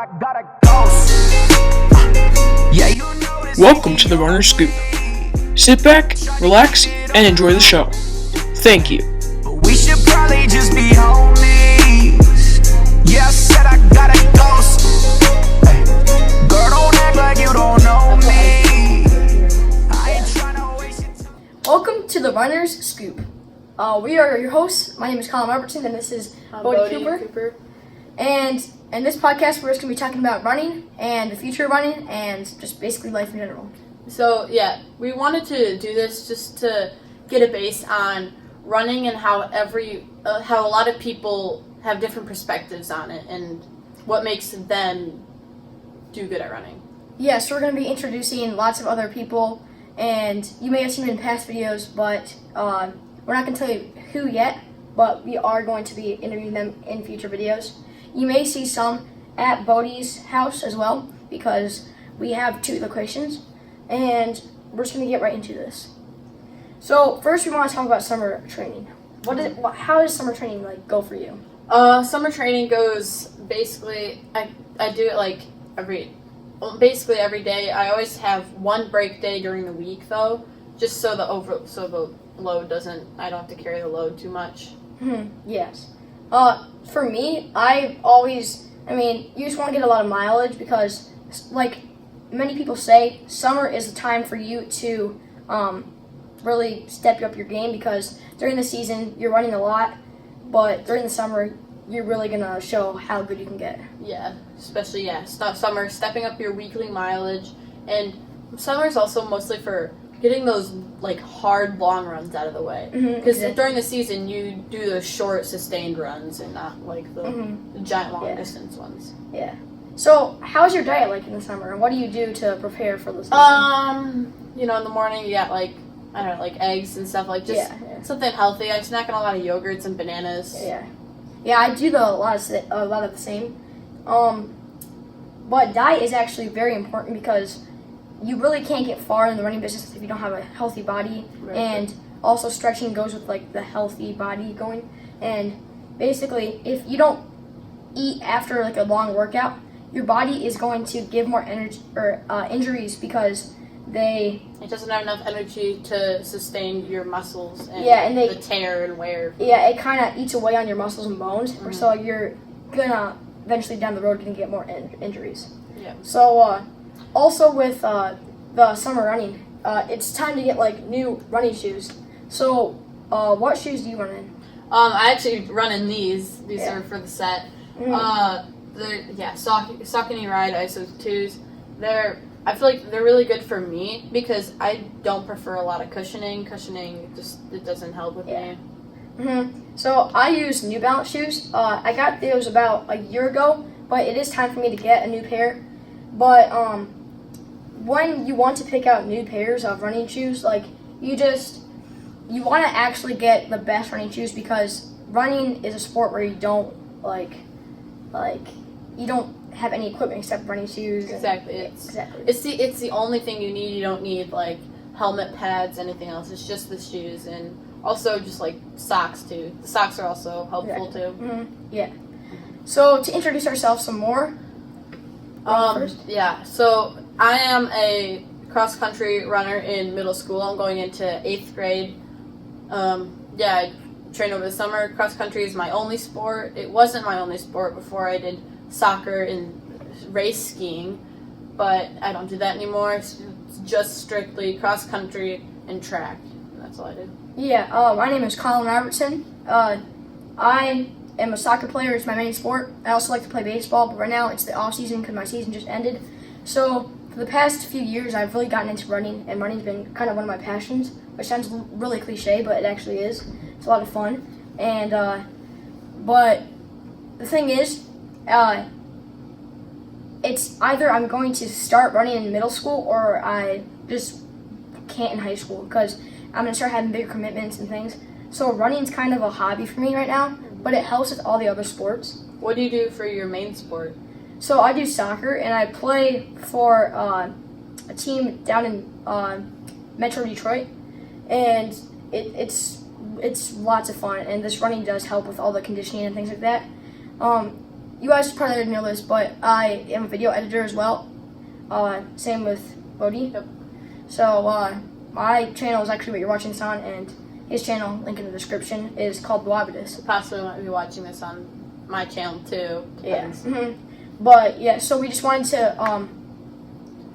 I got a ghost. Yeah, you know this. Welcome to the Runner's Scoop. Sit back, relax, and enjoy the show. Thank you. But we should probably just be homies. Yeah, I said I got a ghost. Hey, girl, don't act like you don't know me. I ain't tryna waste your time. Welcome to the Runner's Scoop. We are your hosts. My name is Colin Robertson, and this is Bodie Cooper. And in this podcast, we're just going to be talking about running and the future of running and just basically life in general. So, we wanted to do this just to get a base on running and how how a lot of people have different perspectives on it and what makes them do good at running. Yeah, so we're going to be introducing lots of other people, and you may have seen them in past videos, but we're not going to tell you who yet, but we are going to be interviewing them in future videos. You may see some at Bodie's house as well, because we have 2 locations, and we're just going to get right into this. So first we want to talk about summer training. How does summer training go for you? Summer training goes basically, I do it basically every day. I always have one break day during the week though, just so the load doesn't, I don't have to carry the load too much. Yes. For me, you just want to get a lot of mileage because, like many people say, summer is the time for you to really step up your game because during the season, you're running a lot, but during the summer, you're really going to show how good you can get. Yeah, especially, summer, stepping up your weekly mileage, and summer is also mostly for getting those hard long runs out of the way, because during the season you do the short sustained runs and not the giant long distance ones. Yeah. So how's your diet in the summer, and what do you do to prepare for the season? In the morning you got eggs and stuff, something healthy. I snack on a lot of yogurts and bananas. Yeah, I do a lot of the same. But diet is actually very important because you really can't get far in the running business if you don't have a healthy body, and also stretching goes with the healthy body going. And basically, if you don't eat after a long workout, your body is going to give more energy or injuries because it doesn't have enough energy to sustain your muscles and, the tear and wear. Yeah, it kind of eats away on your muscles and bones, so you're gonna eventually down the road gonna get more injuries. Yeah. So also with the summer running, it's time to get new running shoes. So what shoes do you run in? I actually run in these. These are for the set. They're Saucony Ride ISO 2s. I feel like they're really good for me because I don't prefer a lot of cushioning. Cushioning it doesn't help with me. So I use New Balance shoes. I got those about a year ago, but it is time for me to get a new pair. But when you want to pick out new pairs of running shoes, you want to actually get the best running shoes because running is a sport where you don't you don't have any equipment except running shoes. Exactly. It's the only thing you need. You don't need helmet pads, anything else. It's just the shoes, and also just socks too. The socks are also helpful too. Yeah. So to introduce ourselves some more. First. Yeah. So I am a cross country runner in middle school. I'm going into 8th grade. I train over the summer. Cross country is my only sport. It wasn't my only sport before I did soccer and race skiing, but I don't do that anymore. It's just strictly cross country and track. That's all I did. Yeah, my name is Colin Robertson. I am a soccer player. It's my main sport. I also like to play baseball, but right now it's the off season because my season just ended. So for the past few years, I've really gotten into running, and running's been kind of one of my passions, which sounds really cliche, but it actually is. It's a lot of fun. And but the thing is, it's either I'm going to start running in middle school or I just can't in high school because I'm going to start having bigger commitments and things. So running's kind of a hobby for me right now, but it helps with all the other sports. What do you do for your main sport? So I do soccer, and I play for a team down in Metro Detroit, and it's lots of fun, and this running does help with all the conditioning and things like that. you guys probably already know this, but I am a video editor as well. Same with Bodie. Yep. So my channel is actually what you're watching this on, and his channel, link in the description, is called Blobidus. Possibly might be watching this on my channel too. Yeah. But yeah, so we just wanted to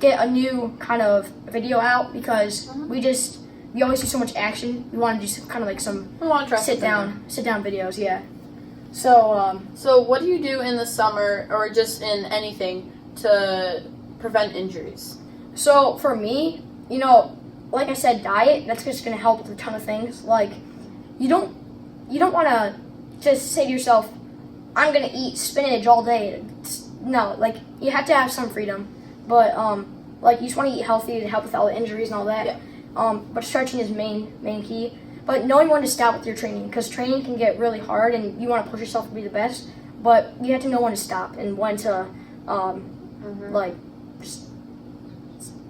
get a new kind of video out because we always do so much action. We want to do kind of like some We want to try sit something down videos. Yeah. So So what do you do in the summer or just in anything to prevent injuries? So for me, you know, like I said, diet, that's just gonna help with a ton of things. Like you don't want to just say to yourself, I'm gonna eat spinach all day. No, like you have to have some freedom, but like you just want to eat healthy to help with all the injuries and all that. Yeah. But stretching is main key. But knowing when to stop with your training, because training can get really hard and you want to push yourself to be the best. But you have to know when to stop and when to like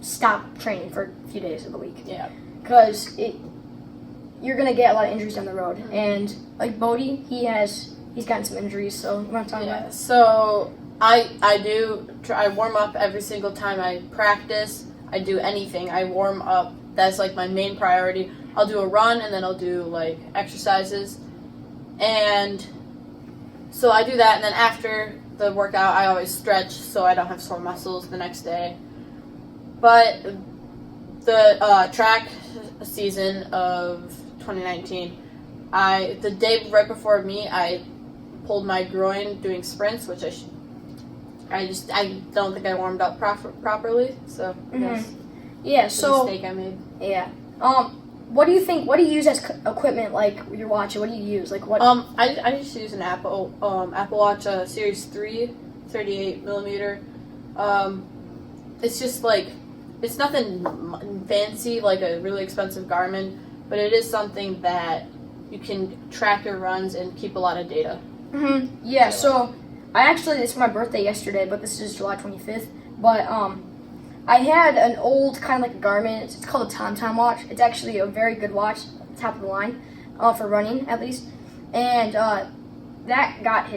stop training for a few days of the week. Yeah. Because you're gonna get a lot of injuries down the road. And like Bodie, he's gotten some injuries. So you want to talk about it? So I warm up every single time I practice. I do anything. I warm up. That's like my main priority. I'll do a run and then I'll do like exercises. And so I do that, and then after the workout I always stretch so I don't have sore muscles the next day. But the track season of 2019, the day right before me, I pulled my groin doing sprints, which I don't think I warmed up properly. So Yeah. So mistake I made. yeah. What do you think? What do you use as equipment? Like you're watching. What do you use? Like what? I just use an Apple Watch Series 3, 38 millimeter. It's just like, it's nothing fancy like a really expensive Garmin, but it is something that you can track your runs and keep a lot of data. Yeah. So it's my birthday yesterday, but this is July 25th. But I had an old kind of like a Garmin. It's called a TomTom watch. It's actually a very good watch, top of the line, for running at least. And that got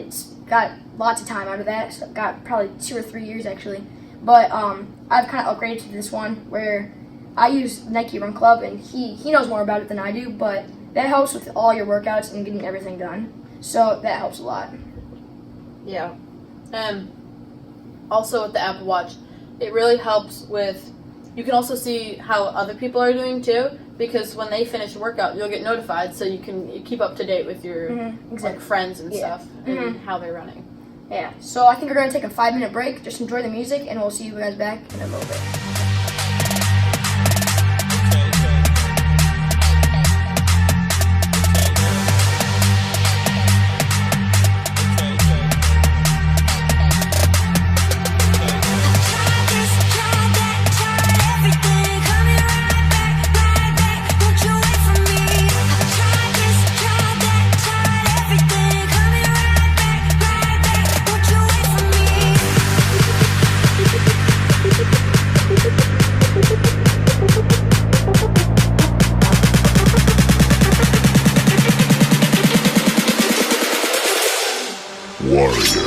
lots of time out of that. So got probably 2 or 3 years actually. But I've kind of upgraded to this one where I use Nike Run Club, and he knows more about it than I do. But that helps with all your workouts and getting everything done. So that helps a lot. Yeah. And also with the Apple Watch, it really helps with, you can also see how other people are doing too, because when they finish a workout, you'll get notified, so you can keep up to date with your like friends and stuff and how they're running. Yeah. So I think we're going to take a 5-minute break. Just enjoy the music, and we'll see you guys back in a little bit. Warrior.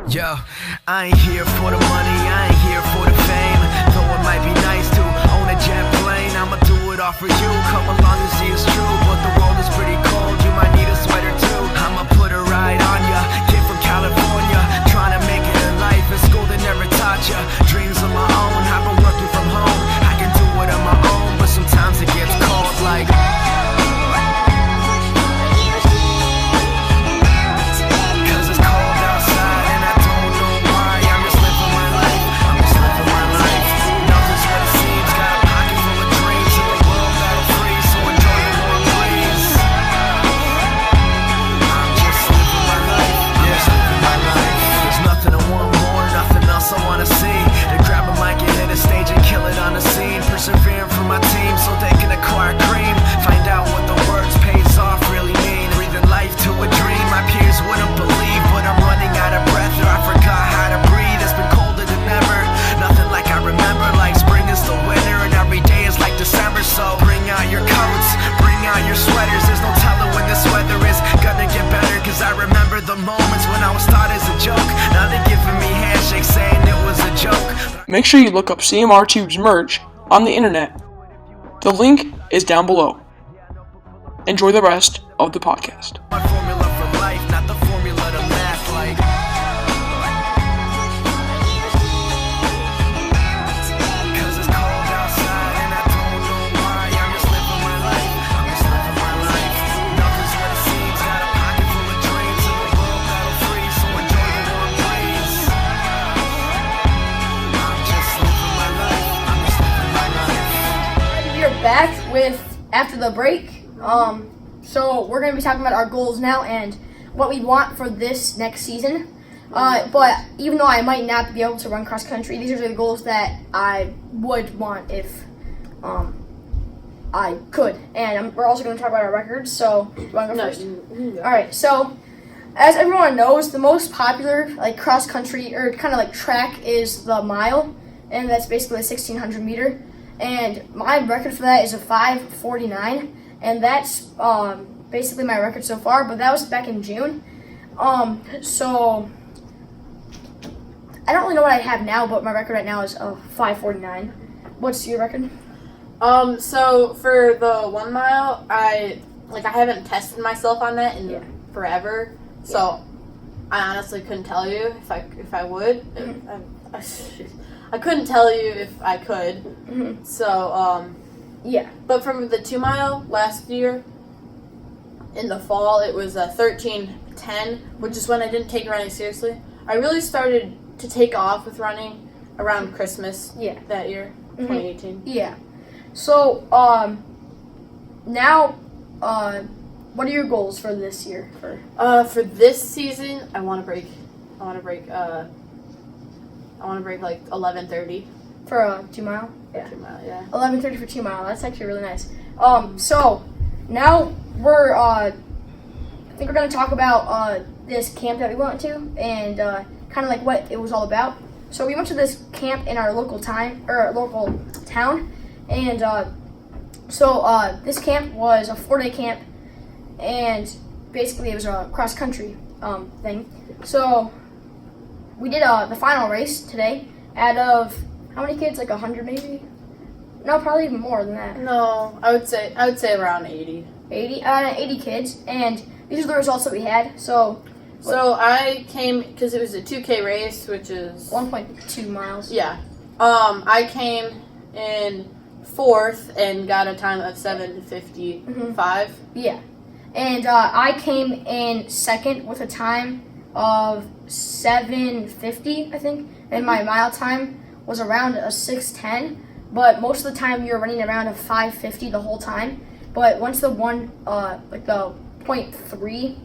Yo, I ain't here for the money, I ain't here for the fame. Though it might be nice to own a jet plane, I'ma do it all for you. Come along and see it's true, but the world is pretty cold. You might need a sweater too. I'ma put a ride on ya. Kid from California, trying to make it in life. In school they never taught ya. Dreams of my own, I've been working from home. I can do it on my own, but sometimes it gets cold like. Persevering for my team so they can acquire cream. Find out what the words pays off really mean. Breathing life to a dream my peers wouldn't believe, but I'm running out of breath or I forgot how to breathe. It's been colder than ever, nothing like I remember. Like spring is the winter and every day is like December. So bring out your coats, bring out your sweaters. There's no telling when this weather is gonna get better. Cause I remember the moments when I was thought as a joke. Now they're giving me handshakes saying it was a joke. Make sure you look up CMR-TUBE's merch on the internet. The link is down below. Enjoy the rest of the podcast. My formula for life, not the formula to math like. Cause it's cold outside and I don't know why. I'm just living my life, I'm just living my life. Nothing's what it seems, got a pocket full of dreams in a world that'll freeze, so enjoy the warm breeze. I'm just living my life, I'm just living my life. We're back with after the break. So we're going to be talking about our goals now and what we want for this next season. But even though I might not be able to run cross country, these are the goals that I would want if I could. And we're also going to talk about our records. So do you want to go first? All right. So as everyone knows, the most popular like cross country or kind of like track is the mile, and that's basically a 1,600 meter. And my record for that is a 5:49, and that's basically my record so far. But that was back in June. So I don't really know what I have now, but my record right now is a 5:49. What's your record? So for the 1 mile, I haven't tested myself on that in forever. So I honestly couldn't tell you if I would. I couldn't tell you if I could. Mm-hmm. So, Yeah. But from the 2 mile last year, in the fall, it was a 13:10, which is when I didn't take running seriously. I really started to take off with running around Christmas that year, 2018. Yeah. So, now, what are your goals for this year? For this season, I want to break like 11:30 For a 2 mile? for 2 mile. Yeah. 11:30 for 2 mile. That's actually really nice. So now we're I think we're gonna talk about this camp that we went to and kind of like what it was all about. So we went to this camp in our local town, and this camp was a 4-day camp, and basically it was a cross country thing. So we did the final race today. Out of how many kids? Like 100 maybe? No, probably even more than that. No, I would say around 80. 80 kids, and these are the results that we had. So I came because it was a 2K race, which is 1.2 miles. Yeah. I came in 4th and got a time of 7:55. Yeah, and I came in 2nd with a time of 7:50, I think, and my mile time was around a 6:10. But most of the time, you're running around a 5:50 the whole time. But once the the 0.3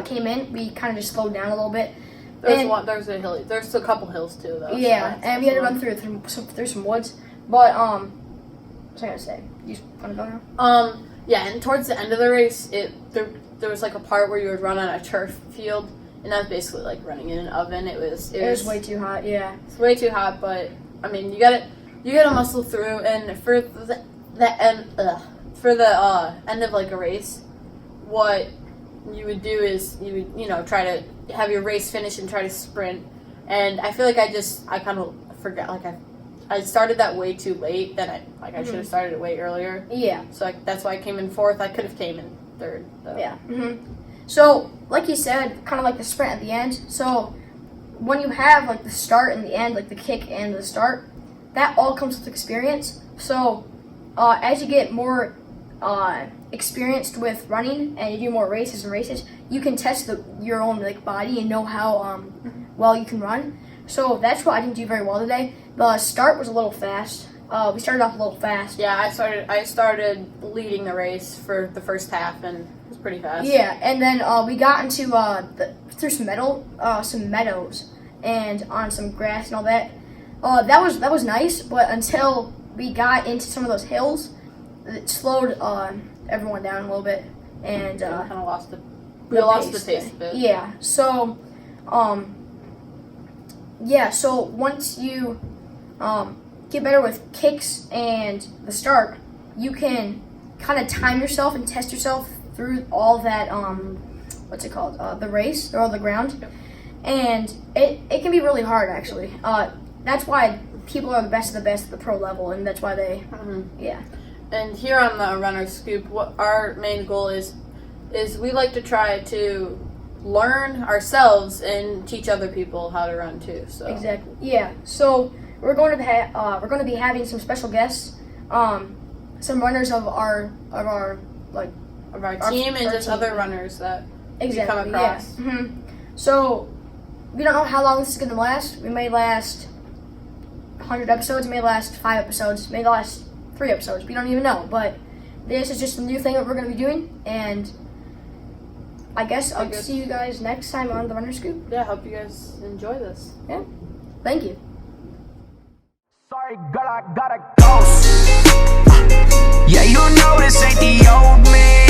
came in, we kind of just slowed down a little bit. There's a hill. There's a couple hills too, though. Yeah, so and we had to run through some woods. But what was I gonna say? You want to go now? Yeah, and towards the end of the race, there was like a part where you would run on a turf field, and that was basically like running in an oven. It was way too hot. Yeah, it's way too hot. But I mean, you gotta muscle through, and for the end of like a race, what you would do is you would, try to have your race finish and try to sprint. And I feel like I kind of forgot, like I started that way too late. Then I should have started it way earlier. Yeah. So that's why I came in fourth. I could have came in third, though. Yeah. So, like you said, kind of like the sprint at the end. So, when you have like the start and the end, like the kick and the start, that all comes with experience. So, as you get more experienced with running and you do more races, you can test your own like body and know how well you can run. So that's why I didn't do very well today. The start was a little fast. We started off a little fast. Yeah, I started leading the race for the first half, and it was pretty fast. Yeah, and then we got into through some meadows, and on some grass and all that. That was nice, but until we got into some of those hills, it slowed everyone down a little bit, and kind of lost the pace a bit. Yeah. So, So once you get better with kicks and the start, you can kind of time yourself and test yourself through all that. What's it called? The race or the ground, and it can be really hard actually. That's why people are the best of the best at the pro level, and that's why they. Yeah. And here on the Runner's Scoop, what our main goal is we like to try to learn ourselves and teach other people how to run too. So exactly, yeah. So we're going to be having some special guests, some runners of our team and just other runners that we come across. Yeah. So we don't know how long this is going to last. We may last 100 episodes, may last 5 episodes, may last 3 episodes. We don't even know, but this is just a new thing that we're going to be doing, and I guess I'll see you guys next time on the Runner Scoop. Yeah, hope you guys enjoy this. Yeah, thank you. Sorry, girl, I gotta go. Yeah, you know this ain't the old me.